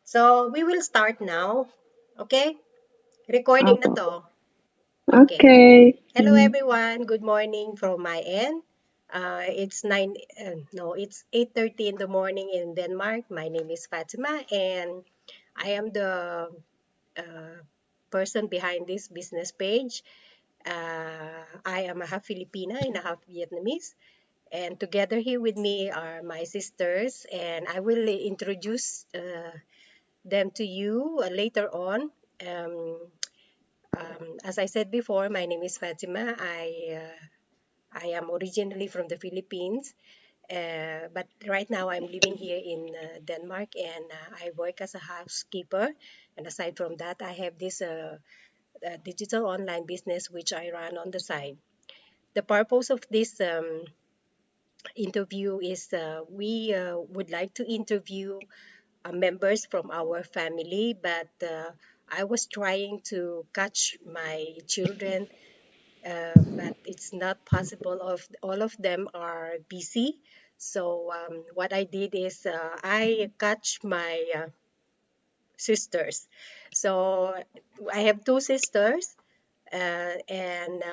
So, we will start now. Okay? Recording na Opo. to. Okay. Okay. Hello everyone. Good morning from my end. It's 8:30 in the morning in Denmark. My name is Fatima and I am the uh, person behind this business page. I am a half Filipina and a half Vietnamese. And together here with me are my sisters, and I will introduce them to you later on. Um, as I said before, my name is Fatima. I am originally from the Philippines, but right now I'm living here in Denmark, and I work as a housekeeper. And aside from that, I have this digital online business which I run on the side. The purpose of this interview is we would like to interview members from our family, but I was trying to catch my children, but it's not possible. Of all of them are busy. So what I did is I catch my sisters. So I have two sisters, and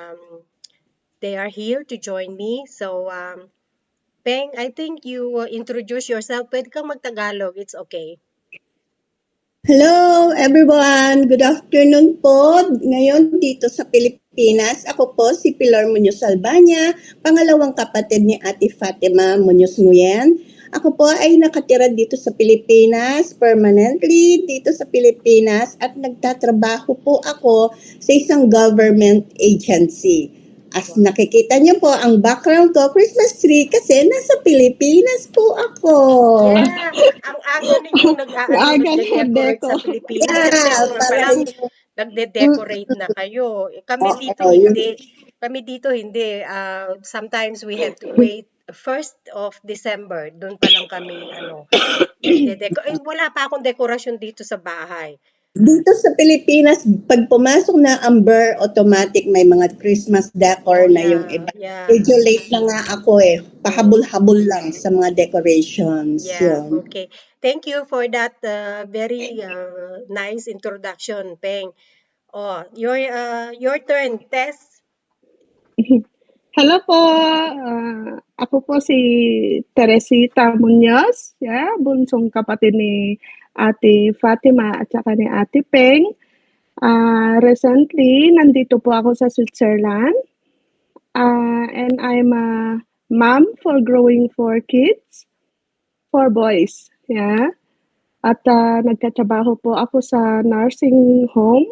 they are here to join me. So Peng, I think you introduce yourself. Pwede kang mag-Tagalog. It's okay. Hello everyone! Good afternoon po. Ngayon dito sa Pilipinas, ako po si Pilar Muñoz Albania, pangalawang kapatid ni Ate Fatima Muñoz Nguyen. Ako po ay nakatira dito sa Pilipinas, permanently dito sa Pilipinas at nagtatrabaho po ako sa isang government agency. As nakikita niyo po, ang background ko, Christmas tree, kasi nasa Pilipinas po ako. Yeah, ang aga ninyong nagde-decorate sa Pilipinas. Yeah, September pa lang, parang nagde-decorate na kayo. Kami dito oo, yun. hindi. Kami dito hindi. Sometimes we have to wait 1st of December. Doon pa lang kami wala pa akong dekorasyon dito sa bahay. Dito sa Pilipinas, pag pumasok na ang Burr, automatic may mga Christmas decor na yung iba. Yeah. Medyo late na nga ako pahabol-habol lang sa mga decorations. Yeah, Yun. okay. Thank you for that very nice introduction, Peng. Oh, your turn, Tess. Hello po. Ako po si Teresita Muñoz, bunsong kapatid ni Ate Fatima at saka ni Ate Peng. Recently, nandito po ako sa Switzerland. And I'm a mom for growing 4 kids, 4 boys. Yeah. At nagtatrabaho po ako sa nursing home.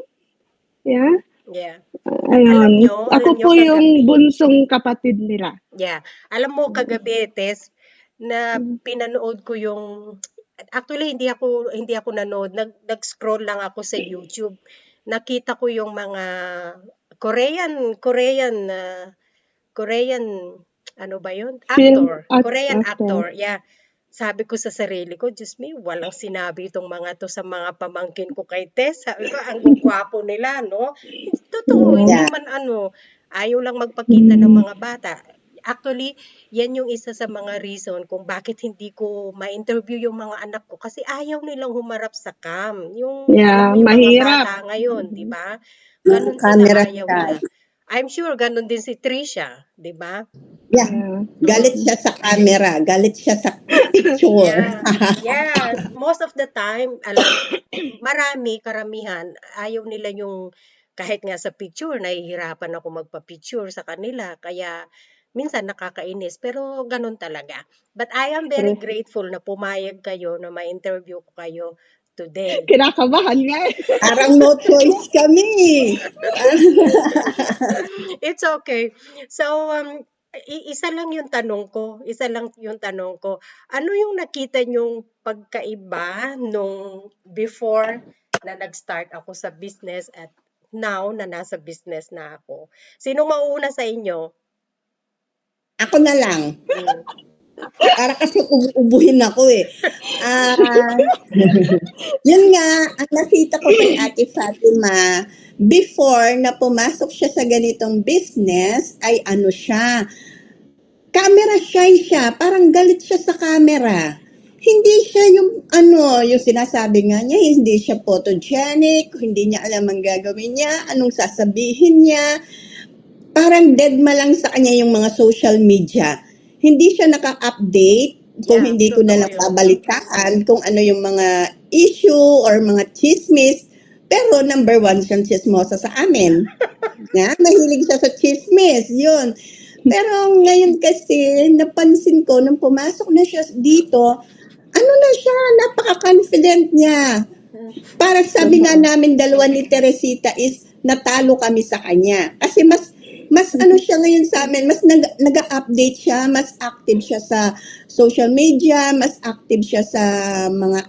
Yeah. Yeah. Ayun. Alam Ako nyo po yung kagabi. bunsong kapatid nila. Yeah. Alam mo kagabi, Tess, na pinanood ko yung actually hindi ako nanood. Nag-scroll lang ako sa YouTube. Nakita ko yung mga Korean ano ba yun? Korean actor. Yeah. Sabi ko sa sarili ko, Diyos me, walang sinabi itong mga to sa mga pamangkin ko kay Tess. Sabi ko, ang gwapo nila, no? Totoo, hindi man ayaw lang magpakita ng mga bata. Actually, yan yung isa sa mga reason kung bakit hindi ko ma-interview yung mga anak ko kasi ayaw nilang humarap sa cam. Yung, Yeah, alam mo yung mahirap. mga bata ngayon, di ba? Ganun Camera sila, ayaw nila. I'm sure ganun din si Trisha, di ba? Yeah. Galit siya sa camera, galit siya sa picture. Yeah. Most of the time, karamihan, ayaw nila yung kahit nga sa picture, nahihirapan ako magpa-picture sa kanila. Kaya minsan nakakainis, pero ganun talaga. But I am very grateful na pumayag kayo na ma-interview ko kayo today. Kinakabahan nga. Parang no choice kami. It's okay. So, isa lang yung tanong ko. Ano yung nakita nyong pagkaiba nung before na nag-start ako sa business at now na nasa business na ako? Sino mauuna sa inyo? Ako na lang. Para kasi ubuhin ako Yun nga, ang nakita ko kay Ate Fatima, before na pumasok siya sa ganitong business, ay camera shy siya, parang galit siya sa camera. hindi siya yung yung sinasabi nga niya, hindi siya photogenic, hindi niya alam ang gagawin niya, anong sasabihin niya. Parang dead ma lang sa kanya yung mga social media. Hindi siya naka-update kung Yeah, hindi ko na totoo lang yun. babalitaan kung ano yung mga issue or mga chismis. Pero number one siyang chismosa sa amin. Mahilig siya sa chismis, yun. Pero ngayon kasi, napansin ko, nung pumasok na siya dito, ano na siya, napaka-confident niya. Parang sabi nga namin dalawa ni Teresita is natalo kami sa kanya. Kasi mas ano siya ngayon sa amin, mas nag-update siya, mas active siya sa social media, mas active siya sa mga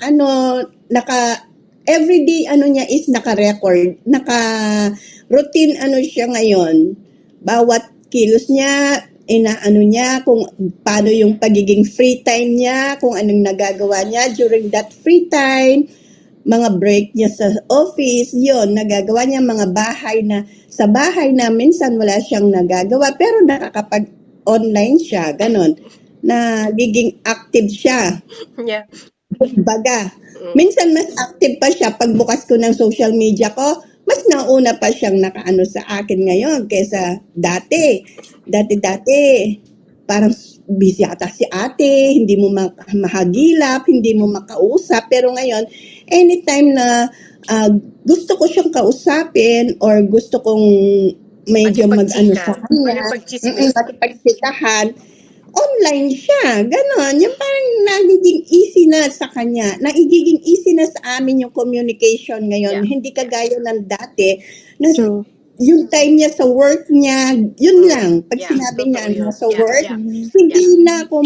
everyday niya is naka-record, naka-routine siya ngayon. Bawat kilos niya, inaano niya kung paano yung pagiging free time niya, kung anong nagagawa niya during that free time, mga break niya sa office, yon nagagawa niya mga bahay na sa bahay na minsan wala siyang nagagawa pero nakakapag-online siya, ganon. Nagiging active siya. Yeah. Baga, minsan mas active pa siya pagbukas ko ng social media ko, mas nauna pa siyang nakaano sa akin ngayon kaysa dati. Dati, parang busy ata si ate, hindi mo mahagilap, hindi mo makausap. Pero ngayon, anytime na gusto ko siyang kausapin or gusto kong medyo mag-ano sa kanya, makipagtsikahan, online siya, ganon. Yung parang nagiging easy na sa kanya, nagiging easy na sa amin yung communication ngayon. Yeah. Hindi kagaya ng dati, na True. yung time niya sa work niya, yun lang. Pag Yeah, sinabi niya totoo yun. nasa work, Yeah. hindi na ako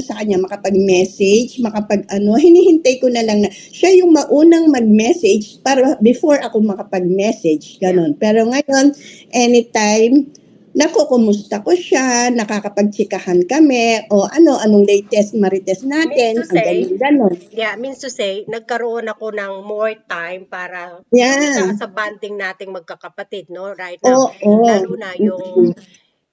sa kanya, makapag-message, hinihintay ko na lang na siya yung maunang mag-message para before ako makapag-message, ganon. Pero ngayon, anytime, kumusta ko siya, nakakapagtsikahan kami, o anong latest marites natin, Means to say, ganon. Yeah, means to say, nagkaroon ako ng more time para Yeah. sa bonding nating magkakapatid, no? Right now, Oo. lalo na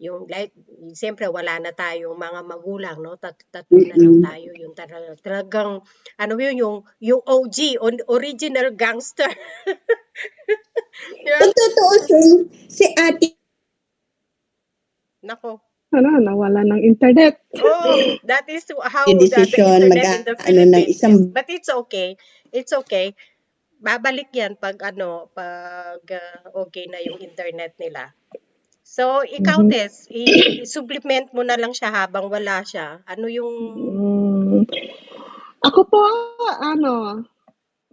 yung like, siyempre wala na tayong mga magulang, no? Tatlo na lang tayo, yung talagang, ano yung OG, original gangster. Yeah. Kung tutuusin, si ate, Nako. Nawala ng internet. Oh, that is how yung the decision, internet in the ng Philippines isang is. But it's okay. It's okay. Babalik yan pag okay na yung internet nila. So, ikaw, Tess, i-supplement mo na lang siya habang wala siya. Ano yung... Ako po,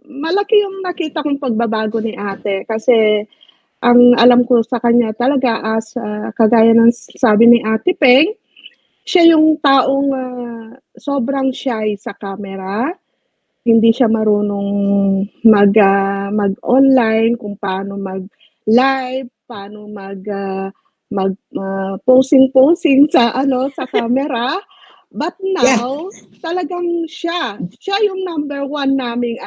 malaki yung nakita kong pagbabago ni ate kasi ang alam ko sa kanya talaga as kagaya ng sabi ni Ate Peng, siya yung taong sobrang shy sa camera. Hindi siya marunong mag-online kung paano mag-live, paano posing sa sa camera. But now, talagang siya yung number one naming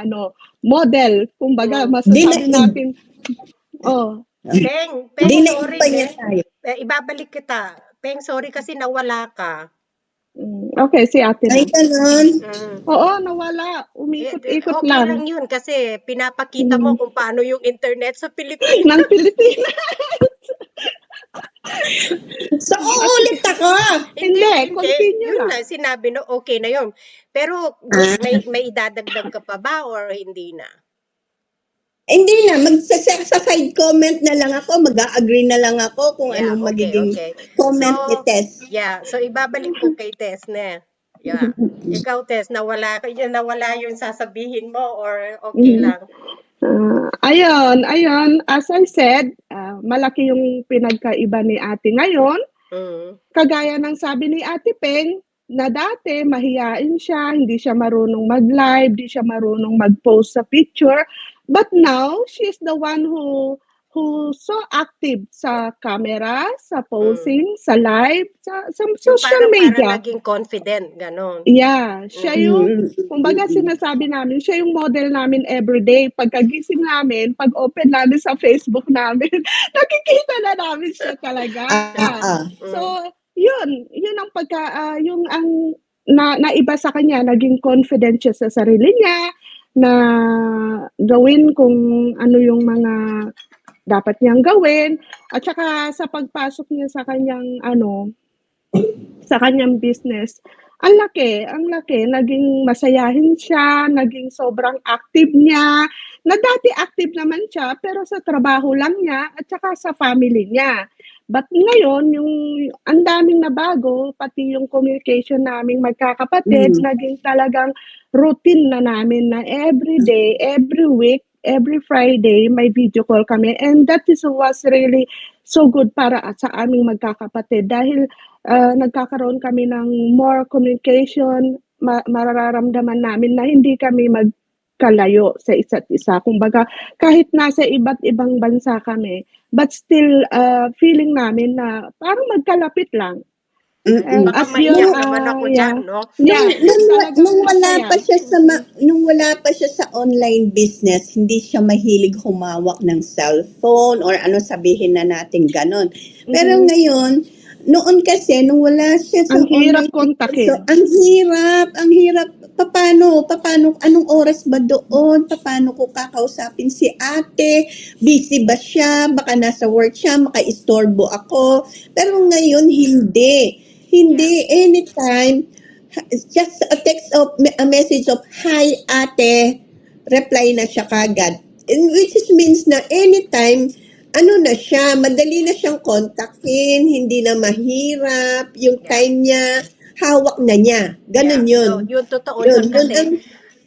model. Kumbaga, masasabi natin, Peng, sorry. Ibabalik kita. Peng, sorry kasi nawala ka. Okay, si ate na. Ay, ganun. Oo, nawala. Umikot-ikot okay lang. lang yun kasi pinapakita mo kung paano yung internet sa Pilipinas. Ng Pilipinas. So, uulit ako. Hindi, continue yun lang. Sinabi na okay na yun. Pero may idadagdag ka pa ba or hindi na? Hindi na, sa side comment na lang ako, mag-a-agree na lang ako kung anong magiging comment ni Tess. Yeah, so ibabalik ko kay Tess na. Yeah. Ikaw, Tess, nawala yung sasabihin mo or okay lang? Ayun, as I said, malaki yung pinagkaiba ni ate ngayon. Kagaya ng sabi ni Ate Peng, na dati mahiyain siya, hindi siya marunong mag-live, hindi siya marunong mag-post sa picture. But now, she's the one who so active sa camera, sa posing, sa live, sa social media. Para naging confident, ganon. Yeah, siya yung, kumbaga sinasabi namin, siya yung model namin everyday. Pagkagising namin, pag-open namin sa Facebook namin, nakikita na namin siya talaga. So, yun ang naiba sa kanya, naging confident siya sa sarili niya, na gawin kung ano yung mga dapat niyang gawin, at saka sa pagpasok niya sa kanyang sa kanyang business, ang laki, naging masayahin siya, naging sobrang active niya, na dati active naman siya, pero sa trabaho lang niya at saka sa family niya. But ngayon, yung ang daming nabago, pati yung communication naming magkakapatid, Mm. naging talagang routine na namin na every day, every week, every Friday, may video call kami. And that was really so good para sa aming magkakapatid dahil nagkakaroon kami ng more communication, mararamdaman namin na hindi kami magkalayo sa isa't isa. Kumbaga, kahit nasa iba't ibang bansa kami, but still feeling namin na parang magkalapit lang. Mm. Baka As yun, maiyak naman ako yeah. dyan, no? Yeah, yung talagang Nung wala masaya. pa siya nung wala pa siya sa online business, hindi siya mahilig humawak ng cellphone or ano sabihin na natin ganon. Pero Mhm. ngayon, noon kasi nung wala siya sa Ang hirap online business, so kontakin. ang hirap, paano, anong oras ba doon, paano ko kakausapin si ate, busy ba siya, baka nasa work siya, makaistorbo ako. Pero ngayon, hindi. Hindi, anytime, just a text of, a message of, hi ate, reply na siya kagad. And which is means na anytime, ano na siya, madali na siyang kontakin, hindi na mahirap, yung Yeah. time niya, hawak na niya. Ganun Yeah. yun. No, yun totoo Yun, yun yun kasi ang,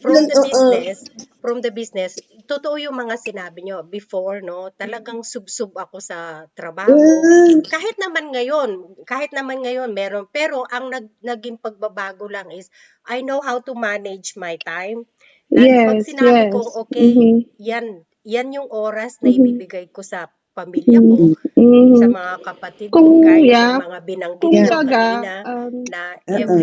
from yun, the oo. business, totoo yung mga sinabi nyo. Before, no, talagang sub-sub ako sa trabaho. Mm, Kahit naman ngayon meron, pero ang naging pagbabago lang is I know how to manage my time. Pag Yes, sinabi kong yes. okay, Mhm. yan yung oras na Mhm. ibibigay ko sa pamilya ko, sa Mhm. mga kapatid ko, Kung gaya ng yeah, mga binanggit yeah, nyo kumbaga, kanina, na oo.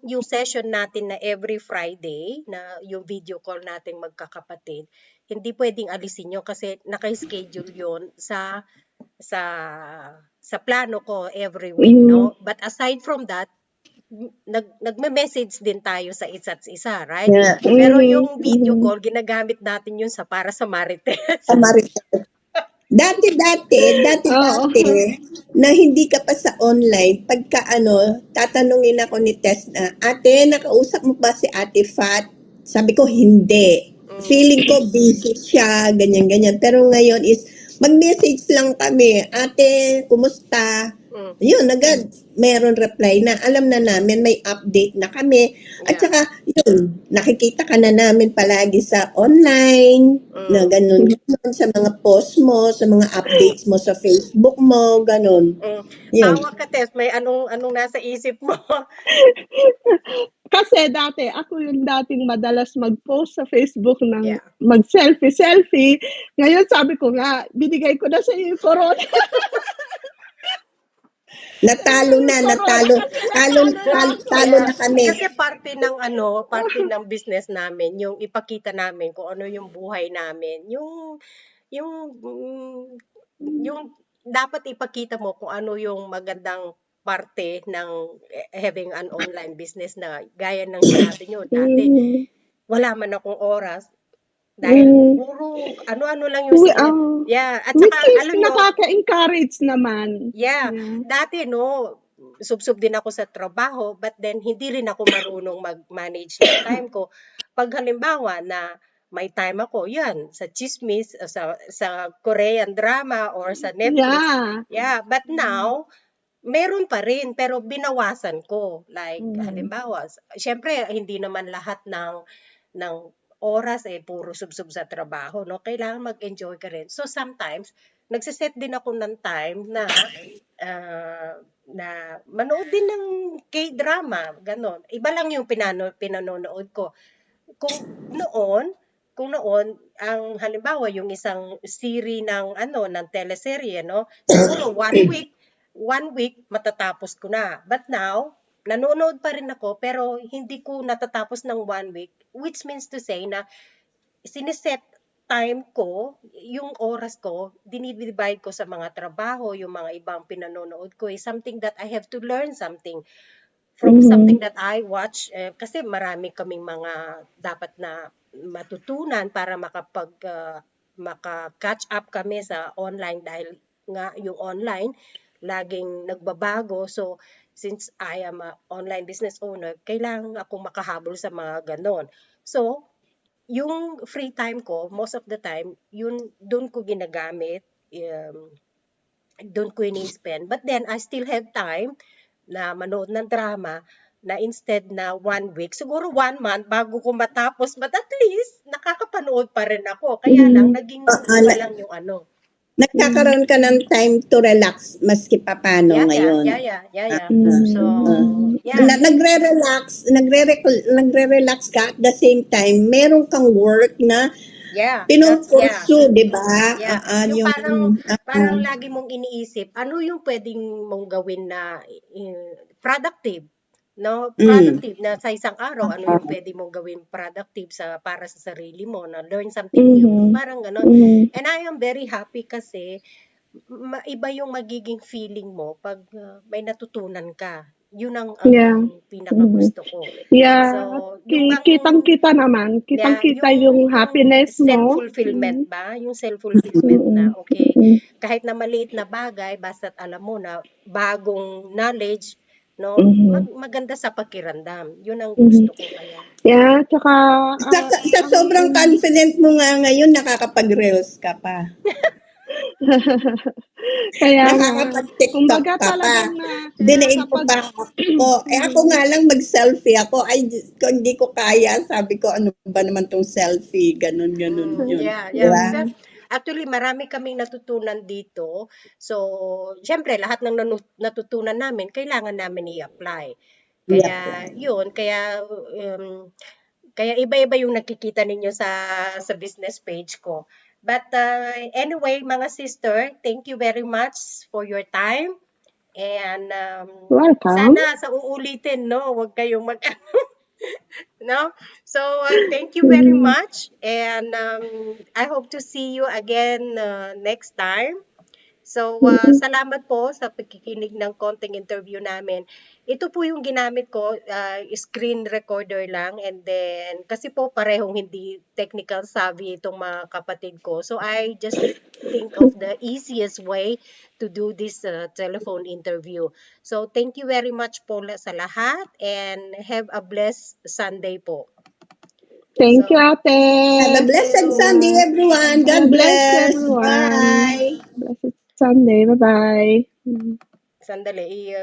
yung session natin na every Friday, na yung video call nating magkakapatid, hindi pwedeng alisin yun kasi naka-schedule yun sa sa plano ko every week, no? But aside from that, nagme-message din tayo sa isa't isa, right? Yeah. Pero yung video mhm. call, ginagamit natin yun para sa marites. Dati Oo. na hindi ka pa sa online, pagka tatanungin ako ni Tess na, ate, nakausap mo ba si Ate Fat? Sabi ko, hindi. Feeling ko busy siya, ganyan-ganyan. Pero ngayon is, mag-message lang kami, ate, kumusta? Mm, Yun, agad, meron reply na. Alam na namin, may update na kami. At yeah. saka, yun, nakikita ka na namin palagi sa online, na ganun, sa mga post mo, sa mga updates mo sa Facebook mo, ganun. Yun. Tawa ka, Tess. May anong nasa isip mo? Kasi dati, ako yung dating madalas mag-post sa Facebook ng Yeah. mag-selfie-selfie. Ngayon sabi ko nga, binigay ko na sa iyo yung corona. Natalo na, natalo. Talo Yeah. na kami. Kasi parte ng business namin, yung ipakita namin kung ano yung buhay namin. Yung yung dapat ipakita mo kung ano yung magandang parte ng having an online business, na gaya ng sinabi nyo dati, Mhm. wala man akong oras dahil Mhm. puro ano-ano lang yung yeah, at saka Which is alam nyo, nakaka-encourage naman. yeah, Yeah. dati sub-sub din ako sa trabaho, but then hindi rin ako marunong mag-manage ng time ko. Pag halimbawa na may time ako, yan, sa chismis, sa Korean drama or sa Netflix. Yeah. Yeah, but now, meron pa rin, pero binawasan ko. Like, halimbawa, syempre, hindi naman lahat ng oras puro sub-sub sa trabaho, no? Kailangan mag-enjoy ka rin. So, sometimes, nagsiset din ako ng time na manood din ng K-drama, ganon. Iba lang yung pinanonood ko. Kung noon, ang halimbawa yung isang series ng teleserye, no? Siguro one week matatapos ko na. But now, nanonood pa rin ako pero hindi ko natatapos ng 1 week, which means to say na siniset time ko, yung oras ko, dinidivide ko sa mga trabaho, yung mga ibang pinanonood ko, is something that I have to learn something. from Mhm. something that I watch, kasi marami kaming mga dapat na matutunan para maka-catch up kami sa online dahil nga yung online laging nagbabago. So, since I am a online business owner, kailangan akong makahabol sa mga ganon. So, yung free time ko, most of the time, yun, doon ko ginagamit, doon ko ini-spend. But then, I still have time na manood ng drama na instead na 1 week, siguro 1 month bago ko matapos. But at least, nakakapanood pa rin ako. Kaya lang, Mhm. naging Ah, iba na- lang yung ano. nagkakaroon ka ng time to relax maski papano Yeah, ngayon. yeah. So, Mhm. yeah. Nagre-relax ka at the same time, meron kang work na Yeah, yeah. pinupursu, di ba? Yeah, yung parang lagi mong iniisip, ano yung pwedeng mong gawin na productive, no? Productive na sa isang araw, ano yung pwede mong gawin productive para sa sarili mo, na learn something new, Mhm. parang ganon. Mhm. And I am very happy kasi iba yung magiging feeling mo pag may natutunan ka. Yun ang Yeah. pinakagusto ko. Yeah, So, at yung bang kitang-kita naman, yeah, kitang-kita yung happiness mo. self-fulfillment ba? Yung self-fulfillment na, Mm. okay, Mm. kahit na maliit na bagay, basta't alam mo na bagong knowledge, no, Mhm. maganda sa pakiramdam. Yun ang Mhm. gusto ko kaya. Yeah, tsaka Sa sobrang confident mo nga ngayon, nakakapag-reels ka pa. kaya nga, Nakakapag-TikTok kumbaga ka pa. talagang Dinaig mo kapag pa ako. Ako nga lang mag-selfie ako. Ay, Diyos ko, hindi ko kaya. Sabi ko, ano ba naman tong selfie? Ganon yun. Yeah. Di ba? Actually, marami kaming natutunan dito. So, syempre, lahat ng natutunan namin, kailangan namin i-apply. Kaya, yun, kaya iba-iba yung nakikita ninyo sa business page ko. But anyway, mga sister, thank you very much for your time. And welcome. sana sa uulitin, no? Huwag kayong no? So, thank you very much. And I hope to see you again next time. So, salamat po sa pagkikinig ng konting interview namin. Ito po yung ginamit ko, screen recorder lang. And then, kasi po parehong hindi technical savvy itong mga kapatid ko. So, I just think of the easiest way to do this telephone interview. So, thank you very much po sa lahat and have a blessed Sunday po. Thank you, ate. Have a blessed Sunday, everyone. God bless. everyone. Bye. Blessed Sunday. Bye-bye. Sandali,